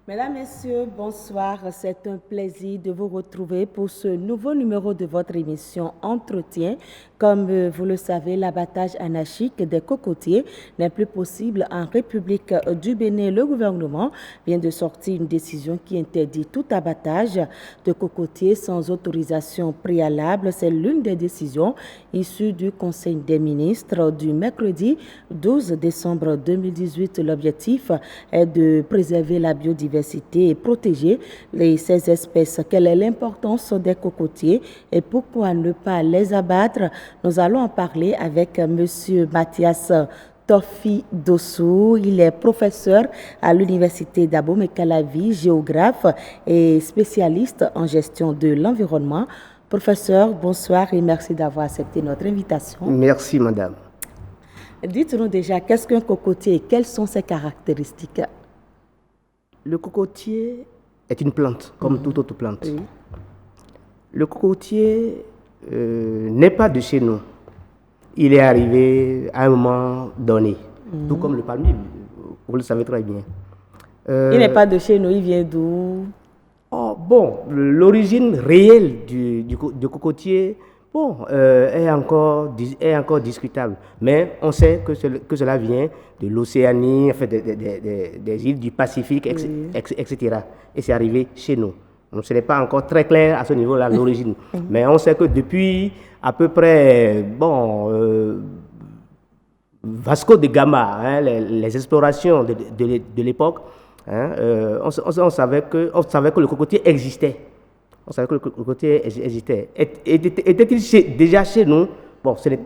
Mesdames, Messieurs, bonsoir. C'est un plaisir de vous retrouver pour ce nouveau numéro de votre émission Entretien. Comme vous le savez, l'abattage anarchique des cocotiers n'est plus possible en République du Bénin. Le gouvernement vient de sortir une décision qui interdit tout abattage de cocotiers sans autorisation préalable. C'est l'une des décisions issues du Conseil des ministres du mercredi 12 décembre 2018. L'objectif est de préserver la biodiversité et protéger ces espèces. Quelle est l'importance des cocotiers et pourquoi ne pas les abattre? Nous allons en parler avec M. Mathias Tofi Dossou. Il est professeur à l'Université d'Abomey-Calavi, géographe et spécialiste en gestion de l'environnement. Professeur, bonsoir et merci d'avoir accepté notre invitation. Merci, madame. Dites-nous déjà, qu'est-ce qu'un cocotier et quelles sont ses caractéristiques? Le cocotier est une plante, comme toute autre plante. Oui. Le cocotier n'est pas de chez nous. Il est arrivé à un moment donné, tout comme le palmier, vous le savez très bien. Il n'est pas de chez nous, il vient d'où? L'origine réelle du cocotier est encore discutable. Mais on sait que cela vient de l'Océanie, enfin, des îles du Pacifique, etc. Et c'est arrivé chez nous. Donc, ce n'est pas encore très clair à ce niveau-là, l'origine. Mais on sait que depuis à peu près, Vasco de Gama, hein, les explorations de l'époque, hein, on savait que le cocotier existait. On savait que le cocotier existait. Était-il déjà chez nous? Bon, c'est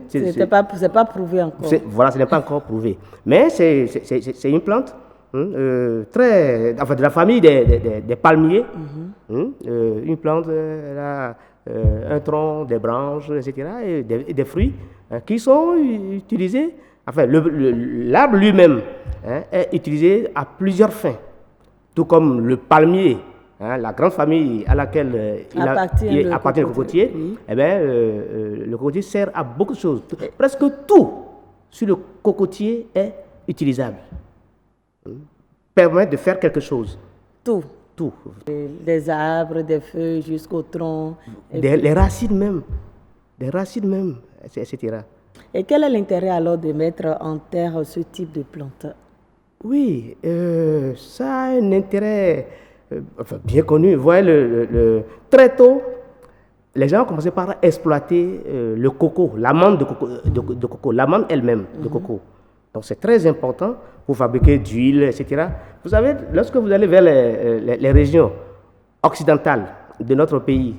pas prouvé encore. Voilà, ce n'est pas encore prouvé. Mais c'est une plante de la famille des palmiers. Une plante, elle a un tronc, des branches, etc. et des fruits qui sont utilisés. Enfin, l'arbre lui-même est utilisé à plusieurs fins. Tout comme le palmier, la grande famille à laquelle il appartient le cocotier, oui. Eh bien, le cocotier sert à beaucoup de choses. Presque tout sur le cocotier est utilisable. Permet de faire quelque chose. Tout. Tout. Des arbres, des feuilles jusqu'au tronc. Les racines même. Des racines même, etc. Et quel est l'intérêt alors de mettre en terre ce type de plante? Oui, ça a un intérêt bien connu. Vous voyez, très tôt, les gens ont commencé par exploiter le coco, l'amande de coco, l'amande elle-même de coco. Donc c'est très important pour fabriquer d'huile, etc. Vous savez, lorsque vous allez vers les régions occidentales de notre pays,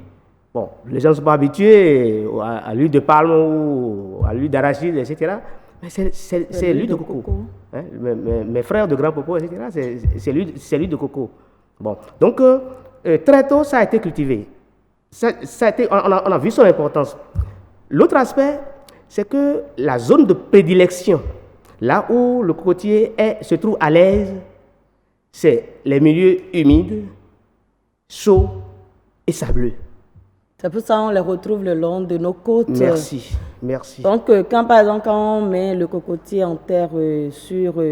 les gens ne sont pas habitués à l'huile de palme ou à l'huile d'arachide, etc. Mais c'est l'huile de coco. Hein? Mes frères de Grand Popo, etc., c'est l'huile de coco. Donc très tôt, ça a été cultivé. On a vu son importance. L'autre aspect, c'est que la zone de prédilection, là où le cocotier se trouve à l'aise, c'est les milieux humides, chauds et sableux. C'est pour ça qu'on les retrouve le long de nos côtes. Merci. Donc, par exemple, quand on met le cocotier en terre sur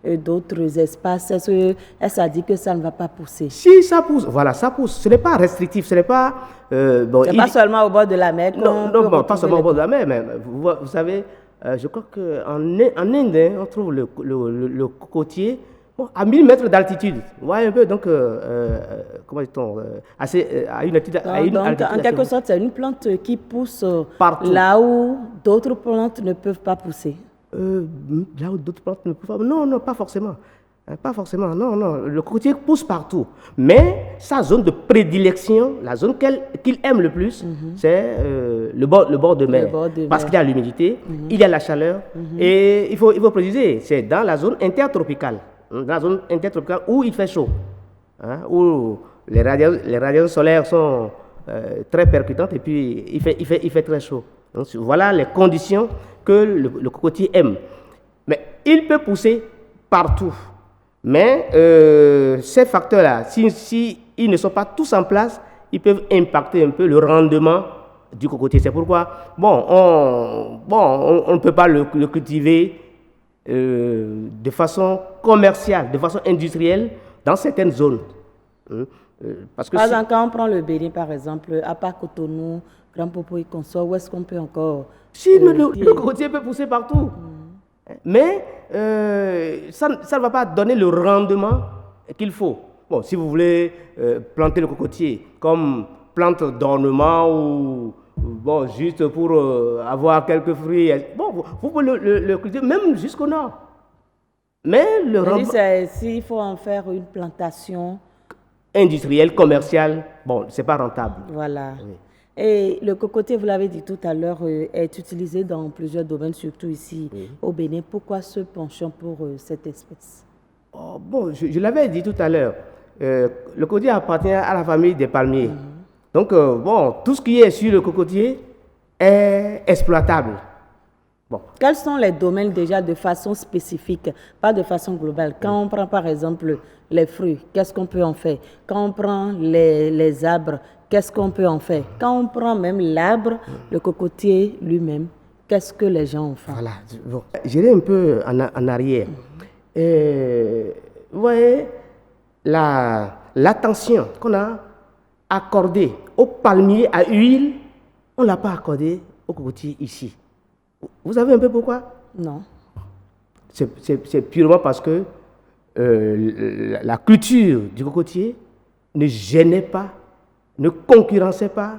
d'autres espaces, est-ce que ça dit que ça ne va pas pousser? Si, ça pousse. Voilà, ça pousse. Ce n'est pas restrictif, ce n'est pas... c'est pas seulement au bord de la mer. Non, pas seulement au bord de la mer, mais vous savez, je crois qu'en Inde, on trouve le cocotier à 1000 mètres d'altitude. Vous voyez un peu, donc, comment dit-on, à une altitude... En quelque sorte, c'est une plante qui pousse partout. Là où d'autres plantes ne peuvent pas pousser. Là où d'autres plantes ne peuvent pas... Non, pas forcément. Pas forcément, non. Le cocotier pousse partout. Mais sa zone de prédilection, la zone qu'il aime le plus, c'est le bord de mer. Parce qu'il y a l'humidité, il y a la chaleur. Et il faut préciser, c'est dans la zone intertropicale. Dans la zone intertropicale où il fait chaud. Où les radiations solaires sont très percutantes et puis il fait très chaud. Donc voilà les conditions que le cocotier aime. Mais il peut pousser partout. Mais ces facteurs-là, si ils ne sont pas tous en place, ils peuvent impacter un peu le rendement du cocotier. C'est pourquoi, on ne peut pas le cultiver de façon commerciale, de façon industrielle dans certaines zones. Parce que par exemple, quand on prend le Bénin, par exemple, à part Cotonou, Grand Popo et consort, où est-ce qu'on peut encore... le cocotier peut pousser partout. Mais ça ne va pas donner le rendement qu'il faut. Bon, si vous voulez planter le cocotier comme plante d'ornement ou juste pour avoir quelques fruits, vous pouvez le cultiver même jusqu'au nord. Mais le rendement s'il faut en faire une plantation industrielle, commerciale, c'est pas rentable. Voilà. Oui. Et le cocotier, vous l'avez dit tout à l'heure, est utilisé dans plusieurs domaines, surtout ici au Bénin. Pourquoi ce penchant pour cette espèce? Je l'avais dit tout à l'heure. Le cocotier appartient à la famille des palmiers. Donc, tout ce qui est sur le cocotier est exploitable. Quels sont les domaines déjà de façon spécifique, pas de façon globale? Quand on prend par exemple les fruits, qu'est-ce qu'on peut en faire? Quand on prend les arbres, qu'est-ce qu'on peut en faire? Quand on prend même l'arbre, le cocotier lui-même, qu'est-ce que les gens en font? Voilà. J'irai un peu en arrière. Vous voyez, l'attention qu'on a accordée au palmier à huile, on ne l'a pas accordée au cocotier ici. Vous savez un peu pourquoi? Non. C'est purement parce que la culture du cocotier ne gênait pas, ne concurrençait pas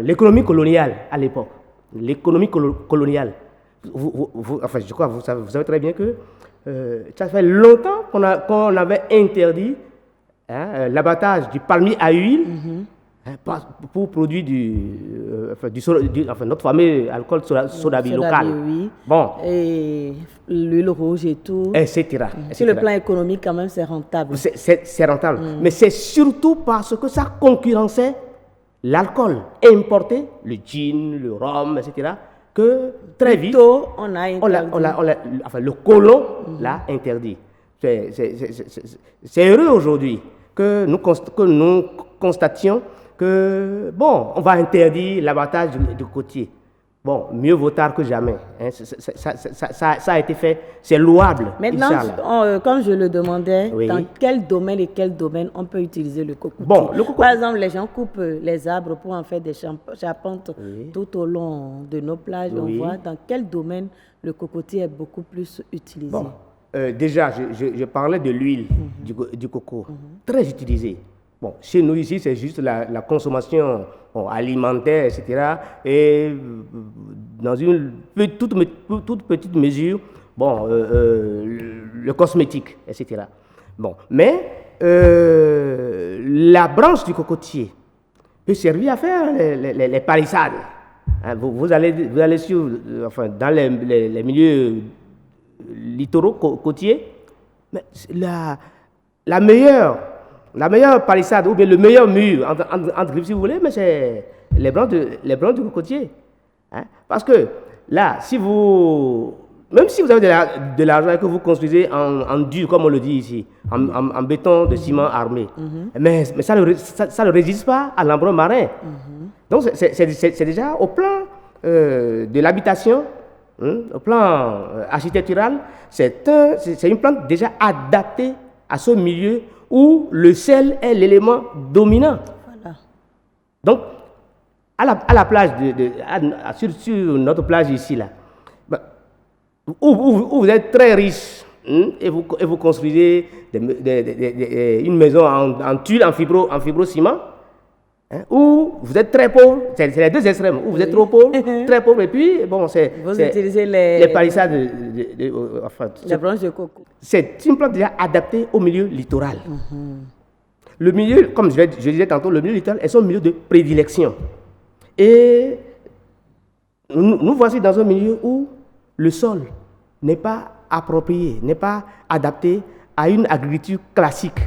l'économie coloniale à l'époque. L'économie coloniale. Je crois que vous savez très bien que ça fait longtemps qu'on avait interdit l'abattage du palmier à huile pour produire notre fameux alcool sodabi local. Oui. Et l'huile rouge et tout. Etc. Sur le plan économique, quand même, c'est rentable. C'est rentable. Mais c'est surtout parce que ça concurrençait l'alcool importé, le gin, le rhum, etc. que très vite, on a le colon l'a interdit. C'est heureux aujourd'hui que nous constations que, on va interdire l'abattage du cocotier. Mieux vaut tard que jamais. Ça a été fait, c'est louable. Maintenant, comme je le demandais, dans quel domaine et quel domaine on peut utiliser le cocotier? Par exemple, les gens coupent les arbres pour en faire des charpentes tout au long de nos plages. On voit dans quel domaine le cocotier est beaucoup plus utilisé. Déjà, je parlais de l'huile du coco, très utilisée. Chez nous ici, c'est juste la consommation alimentaire, etc. Et dans une toute petite mesure, le cosmétique, etc. Mais la branche du cocotier peut servir à faire les palissades. Vous allez dans les milieux littoraux côtiers, mais la meilleure palissade ou bien le meilleur mur entre griffes, si vous voulez, mais c'est les branches du cocotier. Parce que là, même si vous avez de l'argent et que vous construisez en dur, comme on le dit ici, en béton de ciment armé, mais ça ne résiste pas à l'embrun marin. Donc c'est déjà au plan de l'habitation, au plan architectural, c'est une plante déjà adaptée à ce milieu où le sel est l'élément dominant. Voilà. Donc, à la plage, sur notre plage ici, là, où vous êtes très riche et vous construisez une maison en tuile, en fibrociment, ou vous êtes très pauvre, c'est les deux extrêmes, où vous êtes trop pauvre, très pauvre, et puis, vous utilisez les palissades, les branches de coco. C'est une plante déjà adaptée au milieu littoral. Le milieu, comme je disais tantôt, le milieu littoral est son milieu de prédilection. Et nous voici dans un milieu où le sol n'est pas approprié, n'est pas adapté à une agriculture classique,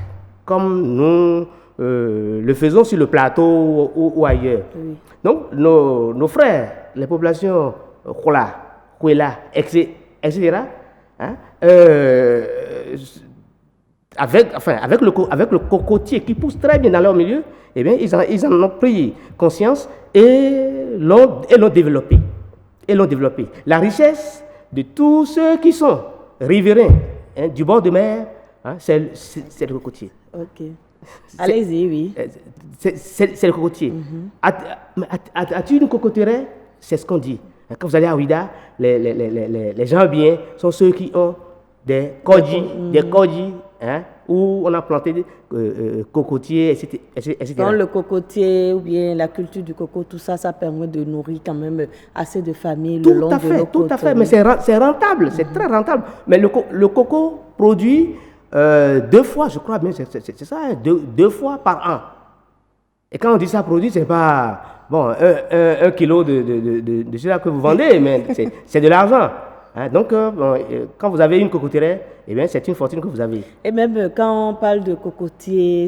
comme nous le faisons sur le plateau ou ailleurs. Oui. Donc, nos frères, les populations Khola, Kwela, etc., avec le cocotier qui pousse très bien dans leur milieu, eh bien, ils en ont pris conscience et l'ont développé. La richesse de tous ceux qui sont riverains, hein, du bord de mer, hein, c'est le cocotier. Ok. Allez-y, oui. C'est le cocotier. As-tu une cocoterie? C'est ce qu'on dit. Quand vous allez à Ouida, les gens bien sont ceux qui ont des kodji, hein, où on a planté des cocotiers, etc. Dans le cocotier ou bien la culture du coco, tout ça, ça permet de nourrir quand même assez de familles le long de nos côtes. Tout à fait, mais c'est rentable, c'est très rentable. Mais le coco produit 2 fois, je crois bien, c'est ça, 2 fois par an. Et quand on dit ça produit, c'est pas bon, 1 kilo de cela que vous vendez, mais c'est de l'argent. Hein, donc, quand vous avez une cocoterie, eh bien, c'est une fortune que vous avez. Et même quand on parle de cocotiers,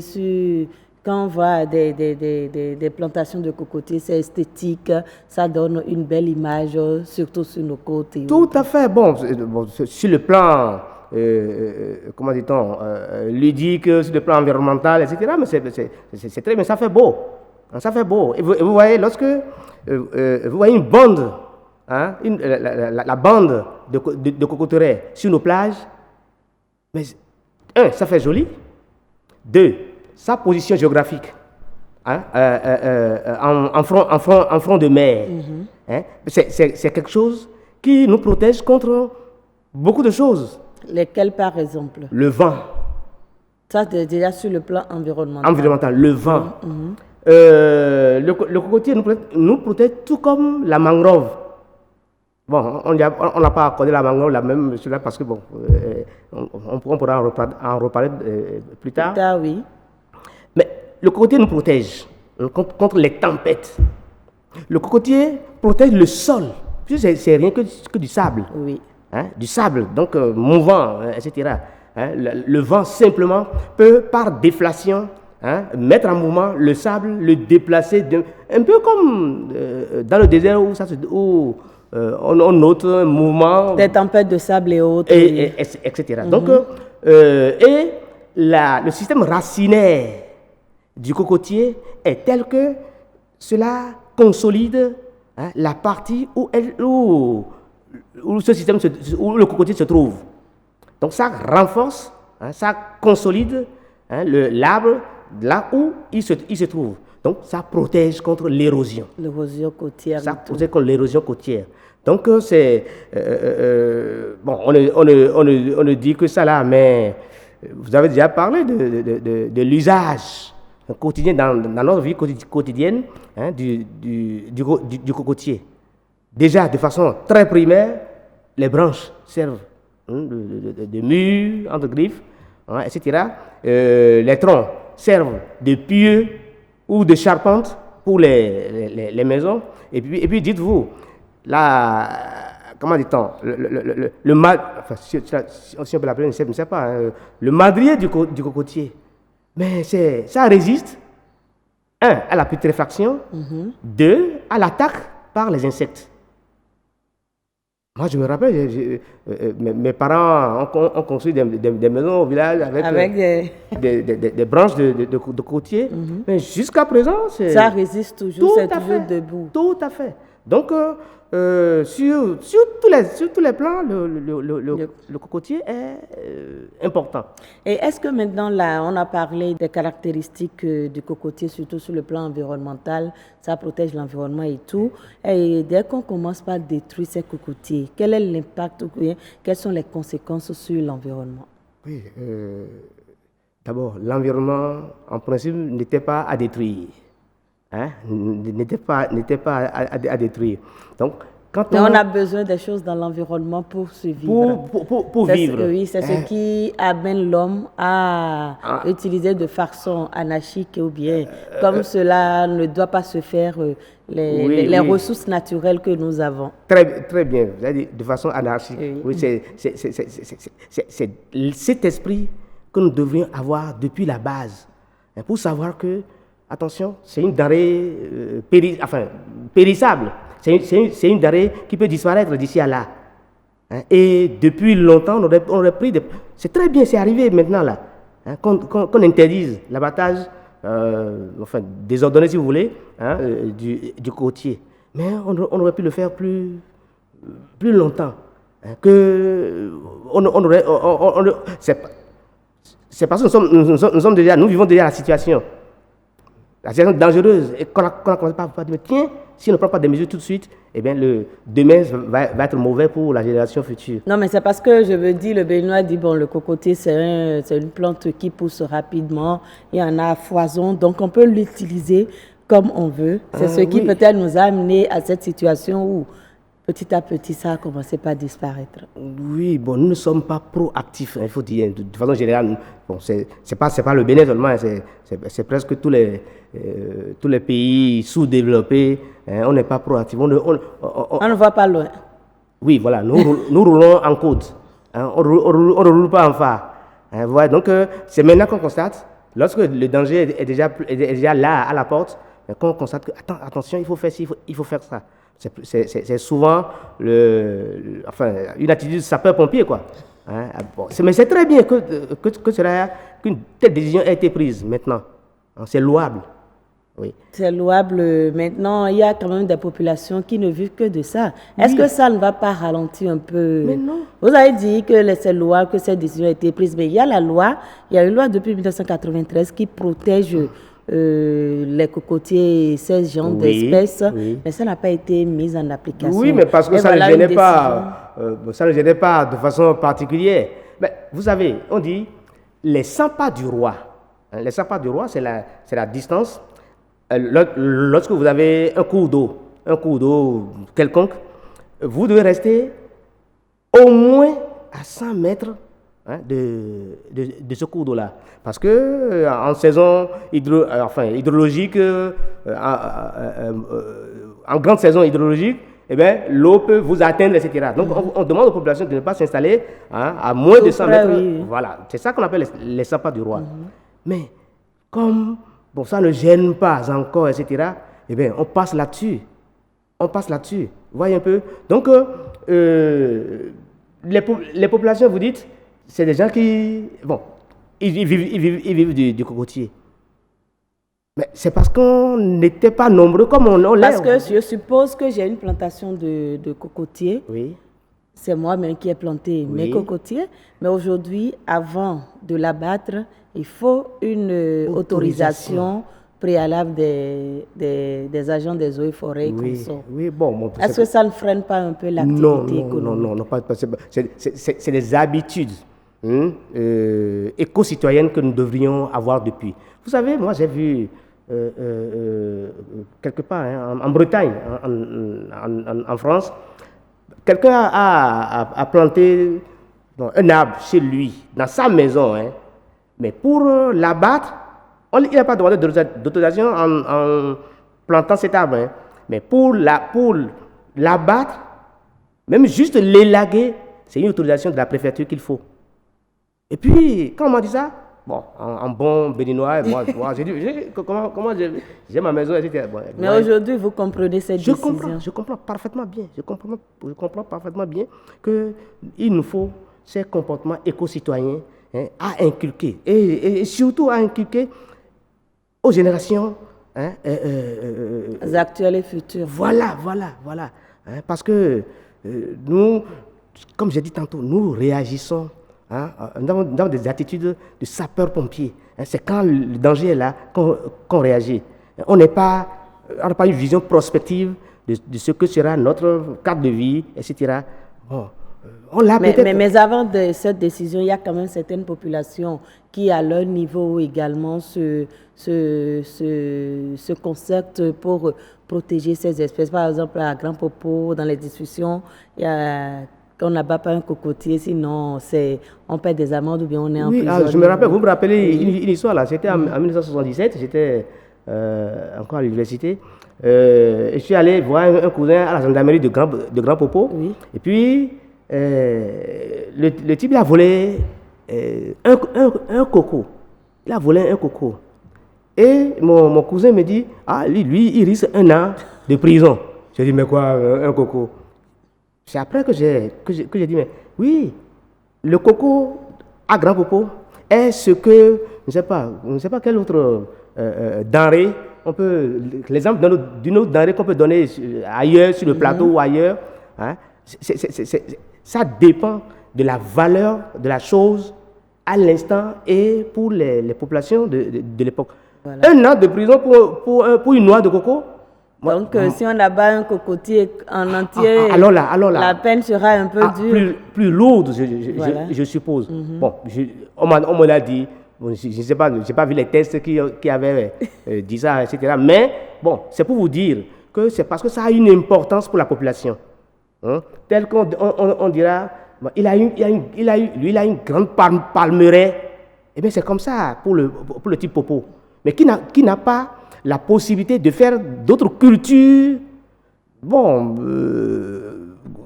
quand on voit des plantations de cocotiers, c'est esthétique, ça donne une belle image, surtout sur nos côtes. Tout à fait. Bon, sur le plan, comment dit-on, ludique, sur le plan environnemental, etc., mais c'est très bien, ça fait beau. Ça fait beau. Et vous voyez, lorsque vous voyez une bande, hein, la bande de cocoterie sur nos plages, mais 1, ça fait joli. 2, sa position géographique, hein, en front de mer, hein, c'est quelque chose qui nous protège contre beaucoup de choses. Lesquelles, par exemple? Le vent. Ça, déjà sur le plan environnemental. Le vent. Le cocotier nous protège tout comme la mangrove. Bon, on n'a pas accordé la mangrove la même cela parce que bon, on pourra en reparler plus tard. Plus tard, oui. Mais le cocotier nous protège contre les tempêtes. Le cocotier protège le sol. C'est rien que du sable. Oui. Hein, du sable, donc mouvant, etc. Hein, le vent simplement peut, par déflation, hein, mettre en mouvement le sable, le déplacer, un peu comme dans le désert où on note un mouvement. Des tempêtes de sable et autres. Etc. Donc, le système racinaire du cocotier est tel que cela consolide, hein, la partie où ce système, où le cocotier se trouve. Donc ça renforce, hein, ça consolide, hein, l'arbre là où il se trouve. Donc ça protège contre l'érosion. L'érosion côtière. Ça protège contre l'érosion côtière. Donc c'est bon, on ne dit que ça là, mais vous avez déjà parlé de l'usage quotidien dans notre vie quotidienne, hein, du cocotier. Déjà, de façon très primaire, les branches servent, hein, de murs, entre griffes, hein, etc. Les troncs servent de pieux ou de charpente pour les maisons. Et puis dites-vous, comment dit-on, enfin, si on peut l'appeler, je ne sais pas, hein, le madrier du cocotier, mais ça résiste, 1, à la putréfaction, 2, à l'attaque par les insectes. Moi, je me rappelle, mes parents ont construit des maisons au village avec des branches de cocotier. Mais jusqu'à présent, ça résiste toujours, c'est toujours debout. Tout à fait. Donc, sur tous les plans, le cocotier est important. Et est-ce que maintenant, là, on a parlé des caractéristiques du cocotier, surtout sur le plan environnemental, ça protège l'environnement et tout. Et dès qu'on commence par détruire ces cocotiers, quel est l'impact ou bien quelles sont les conséquences sur l'environnement? Oui, d'abord, l'environnement, en principe, n'était pas à détruire. Hein, n'était pas à détruire. Donc, mais on a besoin des choses dans l'environnement pour survivre. Pour vivre. Oui, c'est ce qui amène l'homme à utiliser de façon anarchique ou bien comme cela ne doit pas se faire les ressources naturelles que nous avons. Très bien, vous avez dit de façon anarchique. Oui, c'est cet esprit que nous devrions avoir depuis la base, hein, pour savoir que, attention, c'est une denrée périssable. C'est une denrée qui peut disparaître d'ici à là. Hein? Et depuis longtemps, on aurait pris des... C'est très bien, c'est arrivé maintenant là. hein, qu'on interdise l'abattage, enfin désordonné si vous voulez, hein, du cocotier. Mais on aurait pu le faire plus longtemps. Hein, c'est parce que nous vivons déjà la situation dangereuse et qu'on a commencé par dire, tiens, si on ne prend pas des mesures tout de suite, eh bien, demain va être mauvais pour la génération future. Non, mais c'est parce que je veux dire, le Béninois dit, bon, le cocotier, c'est une plante qui pousse rapidement, il y en a à foison, donc on peut l'utiliser comme on veut. C'est ce qui peut-être nous a amené à cette situation où petit à petit, ça a commencé par disparaître. Oui, bon, nous ne sommes pas proactifs, il faut dire. De façon générale, bon, c'est pas le Bénin seulement, c'est presque tous les pays sous-développés. Hein, on n'est pas proactifs. On ne va pas loin. Oui, voilà, nous roulons en côte. Hein, on ne roule pas en phare. Hein, voilà, donc, c'est maintenant qu'on constate, lorsque le danger est déjà là, à la porte, qu'on constate que, attention, il faut faire ci, il faut faire ça. C'est souvent une attitude de sapeur-pompier, quoi. Hein? Bon, mais c'est très bien qu'une telle décision ait été prise maintenant. Hein? C'est louable. Oui. C'est louable. Maintenant, il y a quand même des populations qui ne vivent que de ça. Est-ce que ça ne va pas ralentir un peu? Mais non. Vous avez dit que c'est louable, que cette décision a été prise, mais il y a une loi depuis 1993 qui protège les cocotiers et ces genres d'espèces, mais ça n'a pas été mis en application. Oui, mais parce que ça ne gênait pas de façon particulière. Mais vous savez, on dit les 100 pas du roi. Hein, les 100 pas du roi, c'est la distance. Lorsque vous avez un cours d'eau quelconque, vous devez rester au moins à 100 mètres, hein, de ce cours d'eau-là. Parce que en saison hydrologique, en grande saison hydrologique, eh bien, l'eau peut vous atteindre, etc. Donc, on demande aux populations de ne pas s'installer, hein, à moins de 100 mètres. Oui. Voilà, c'est ça qu'on appelle les 100 pas du roi. Mais comme ça ne gêne pas encore, etc., eh bien, on passe là-dessus. Vous voyez un peu? Donc, les populations, vous dites, c'est des gens qui... Bon, ils vivent du cocotier. Mais c'est parce qu'on n'était pas nombreux comme on l'est. Parce que je suppose que j'ai une plantation de cocotiers. Oui. C'est moi-même qui ai planté mes cocotiers. Mais aujourd'hui, avant de l'abattre, il faut une autorisation préalable des agents des eaux et forêts et consorts. Oui, bon. Est-ce que ça ne freine pas un peu l'activité économique? Non, c'est des habitudes éco-citoyennes que nous devrions avoir depuis. Vous savez, moi j'ai vu quelque part, hein, en Bretagne, en France, quelqu'un a planté un arbre chez lui, dans sa maison, hein, mais pour l'abattre, il n'a pas demandé d'autorisation en plantant cet arbre, hein, mais pour l'abattre, même juste l'élaguer, c'est une autorisation de la préfecture qu'il faut. Et puis, quand on m'a dit ça, bon, en bon béninois, moi j'ai dit, comment j'ai ma maison, etc. Bon, mais aujourd'hui, vous comprenez cette décision? Je comprends parfaitement bien. Je comprends parfaitement bien qu'il nous faut ces comportements éco-citoyens, hein, à inculquer. Et surtout à inculquer aux générations, hein, actuelles et futures. Voilà. Hein, parce que nous, comme j'ai dit tantôt, nous réagissons. Hein, dans des attitudes de sapeur-pompier. Hein, c'est quand le danger est là qu'on réagit. On n'a pas une vision prospective de ce que sera notre cadre de vie, etc. Bon, on l'a peut-être... mais avant cette décision, il y a quand même certaines populations qui, à leur niveau également, se concertent pour protéger ces espèces. Par exemple, à Grand Popo, dans les discussions, il y a... On n'abat pas un cocotier, sinon on paie des amendes ou bien on est en prison. Je me rappelle, vous me rappelez une histoire là, c'était en 1977, j'étais encore à l'université. Je suis allé voir un cousin à la gendarmerie de Grand Popo. Oui. Et puis, le type il a volé un coco. Il a volé un coco. Et mon cousin me dit, lui, il risque 1 an de prison. J'ai dit, mais quoi, un coco? C'est après que j'ai dit, mais oui, le coco à Grand Popo est-ce que, je ne sais pas quelle autre denrée, l'exemple d'une autre denrée qu'on peut donner ailleurs, sur le plateau ou ailleurs, hein, ça dépend de la valeur de la chose à l'instant et pour les populations de l'époque. Voilà. 1 an de prison pour une noix de coco. Donc, si on abat un cocotier en entier, alors là, la peine sera un peu dure. Plus lourde, je suppose. Bon, on me l'a dit. Bon, je ne sais pas, je n'ai pas vu les tests qui avaient dit ça, etc. Mais bon, c'est pour vous dire que c'est parce que ça a une importance pour la population. Hein? Tel qu'on dira, bon, il a une grande palmeraie. Eh bien, c'est comme ça pour le type popo. Mais qui n'a pas la possibilité de faire d'autres cultures, bon,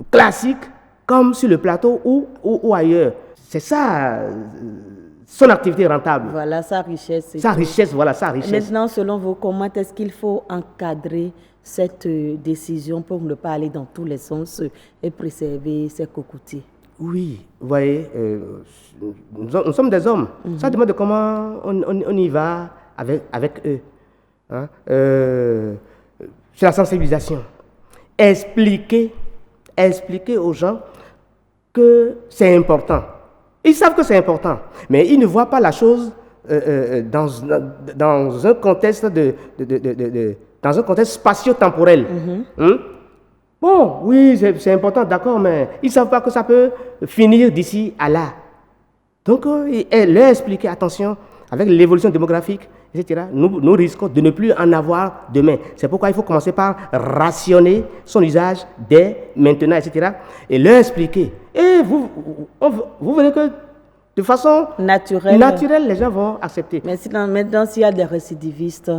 classiques, comme sur le plateau ou ailleurs. C'est ça, son activité rentable. Voilà, sa richesse. Sa richesse, voilà, sa richesse. Maintenant, selon vous, comment est-ce qu'il faut encadrer cette décision pour ne pas aller dans tous les sens et préserver ces cocotiers? Oui, vous voyez, nous sommes des hommes. Ça demande comment on y va avec eux. Hein? C'est la sensibilisation. Expliquer aux gens que c'est important. Ils savent que c'est important, mais ils ne voient pas la chose dans un contexte dans un contexte spatio-temporel. Bon, oui, c'est important, d'accord, mais ils ne savent pas que ça peut finir d'ici à là. Donc, leur expliquer, attention, avec l'évolution démographique, etc., nous risquons de ne plus en avoir demain. C'est pourquoi il faut commencer par rationner son usage dès maintenant, etc., et leur expliquer. Et vous verrez que de façon naturelle, les gens vont accepter. Mais maintenant, s'il y a des récidivistes,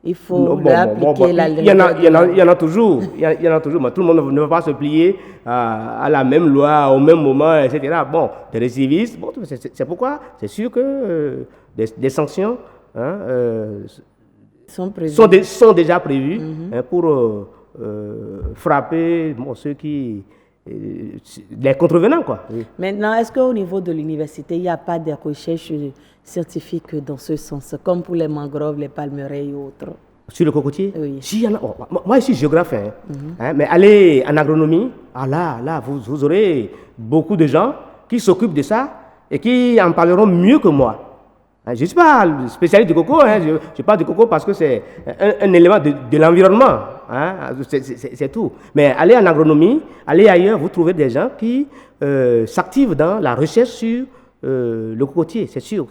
il faut appliquer la loi. Il y en a toujours. Il y en a toujours. Mais tout le monde ne va pas se plier à la même loi, au même moment, etc. Bon, des récidivistes, bon, c'est pourquoi c'est sûr que des sanctions sont déjà prévues pour frapper ceux qui... les contrevenants, quoi. Oui. Maintenant, est-ce qu'au niveau de l'université, il n'y a pas de recherches scientifiques dans ce sens, comme pour les mangroves, les palmeraies et autres? Sur le cocotier? Oui. Si, moi, je suis géographe, mais allez en agronomie, là, vous aurez beaucoup de gens qui s'occupent de ça et qui en parleront mieux que moi. Je ne suis pas spécialiste du coco, je parle du coco parce que c'est un élément de l'environnement, c'est tout. Mais allez en agronomie, allez ailleurs, vous trouvez des gens qui s'activent dans la recherche sur le cocotier, c'est sûr.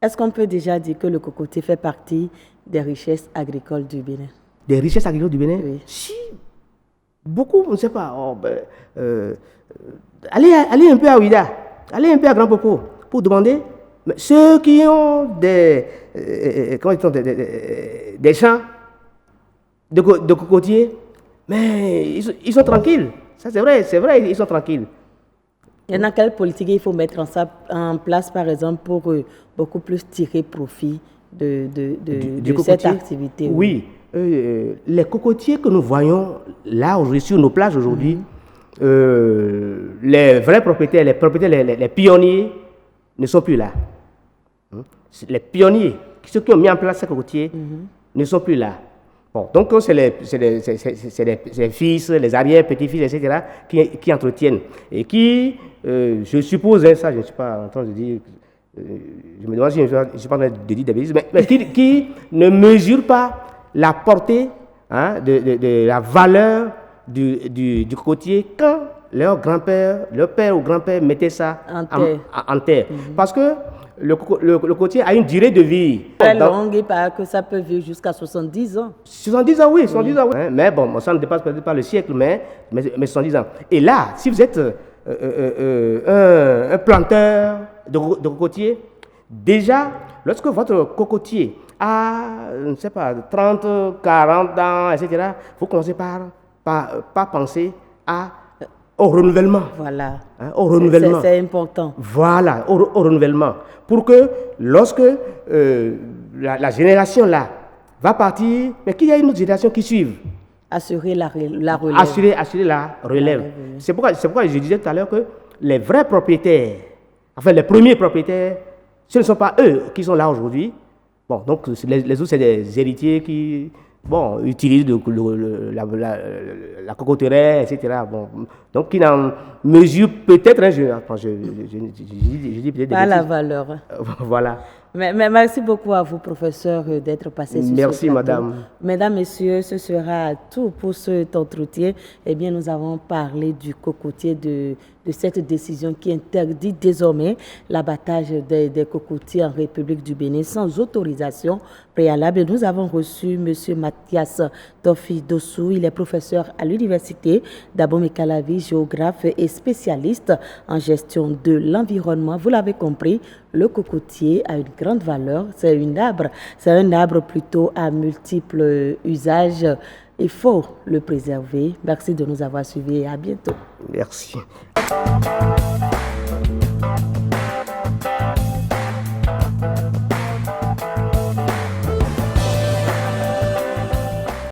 Est-ce qu'on peut déjà dire que le cocotier fait partie des richesses agricoles du Bénin? Des richesses agricoles du Bénin? Oui. Si, beaucoup, on ne sait pas. Allez un peu à Ouida, allez un peu à Grand Popo pour demander. Mais ceux qui ont des champs de cocotiers, mais ils sont tranquilles. Ça, c'est vrai, ils sont tranquilles. Il y en a quelle politique il faut mettre en place, par exemple, pour beaucoup plus tirer profit de cette activité? Oui, les cocotiers que nous voyons là aujourd'hui, sur nos plages aujourd'hui, les vrais propriétaires, les pionniers, ne sont plus là. Les pionniers, ceux qui ont mis en place ces cocotiers, ne sont plus là. Bon, donc c'est les fils, les arrières, petits-fils, etc., qui entretiennent. Et qui, je suppose, ça je ne suis pas en train de dire, je me demande si je ne suis pas en train de dire des bêtises, mais qui ne mesurent pas la portée de la valeur du cocotier quand leur grand-père, leur père ou grand-père mettait ça en terre. Parce que le cocotier a une durée de vie très longue, il paraît que ça peut vivre jusqu'à 70 ans. 70 ans, oui, 70 ans, oui. Mais bon, ça ne dépasse peut-être pas le siècle, mais 70 ans. Et là, si vous êtes un planteur de cocotier, déjà, lorsque votre cocotier a, je ne sais pas, 30, 40 ans, etc., vous commencez par penser au renouvellement. Voilà. Au renouvellement. C'est important. Voilà, au renouvellement. Pour que lorsque la génération là va partir, mais qu'il y ait une autre génération qui suive. Assurer la relève. Assurer la relève. C'est pourquoi je disais tout à l'heure que les vrais propriétaires, enfin les premiers propriétaires, ce ne sont pas eux qui sont là aujourd'hui. Bon, donc les autres, c'est des héritiers qui utilisent la cocoterie, etc. Bon, donc qui n'en mesurent peut-être, hein, je dis peut-être pas la valeur. Voilà. Mais merci beaucoup à vous, professeur, d'être passé sur ce plateau. Merci, madame. Mesdames, messieurs, ce sera tout pour cet entretien. Eh bien, nous avons parlé du cocotier, de cette décision qui interdit désormais l'abattage des cocotiers en République du Bénin sans autorisation préalable. Nous avons reçu M. Mathias Tofi Dossou. Il est professeur à l'université d'Abomey-Calavi, géographe et spécialiste en gestion de l'environnement. Vous l'avez compris, le cocotier a une grande valeur. C'est un arbre plutôt à multiples usages. Il faut le préserver. Merci de nous avoir suivis et à bientôt. Merci.